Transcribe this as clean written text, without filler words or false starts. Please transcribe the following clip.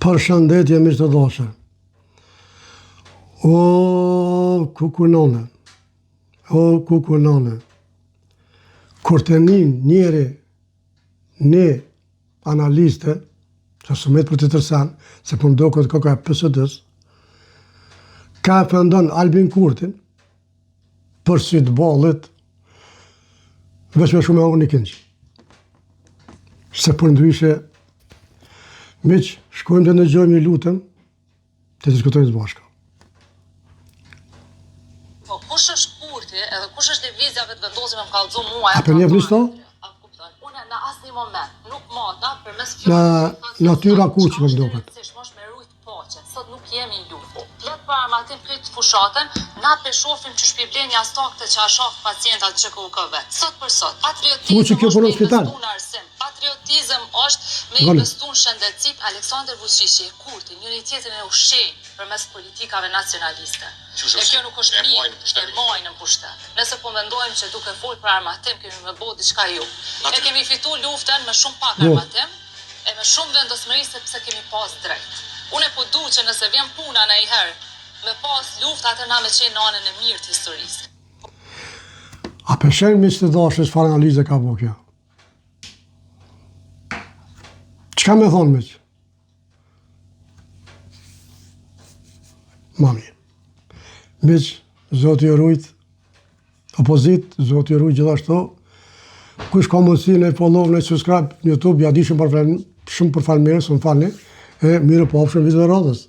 Përshëndetje miq të dashur. O kukunone. O kukunone. Kur të njeri një analiste, që sumet për të tërsan, se për ndo këtë koka e PSD-s, ka pëndon Albin Kurtin për sytë ballit veç me shumë e unë i kënqë. Se për ndryshe, miq, shkojmë të ndëgjojmë një lutëm, të diskutojmë së bashka. Po kush është Kurti edhe kush është divizjave të vendosim më kallëzu mua. A për një vlisto? Unë në asnjë moment nuk mata përmes natyra Kurti më ndoket. Sot nuk jemi në luftë. Flet për armatim prit fushatën, na pe shohim që shpiblenja stokte që a shoh pacientat CKUK-ve. Sot për sot, patriotizëm është me investu në shëndetësit Aleksandr Vučići, Kurti, njëri tjetrin e ushqejnë përmes politikave nacionaliste. E kjo nuk është mirë, e mojnë në pushtet. Nëse po mendojmë që duke folë për armatim kemi me bo diçka ju. E kemi fitu luftën me shumë pak armatim e me shumë vendosmëri sepse kemi pas drejt. Unë e po du që nëse vjen puna në i herë, me pas luft, atër na me qenë anën e mirë të historisë. A përshenë miq të dashur çfarë analize ka bo kjo? Çka me thonë miq? Mami. Miq, Zoti ju rujt, opozit, Zoti ju rujt gjithashtu. Kush ka mundësi në follow, në subscribe në YouTube, ja di shumë për falmirë, së më falni. E mire po opshën vizë dhe radhës.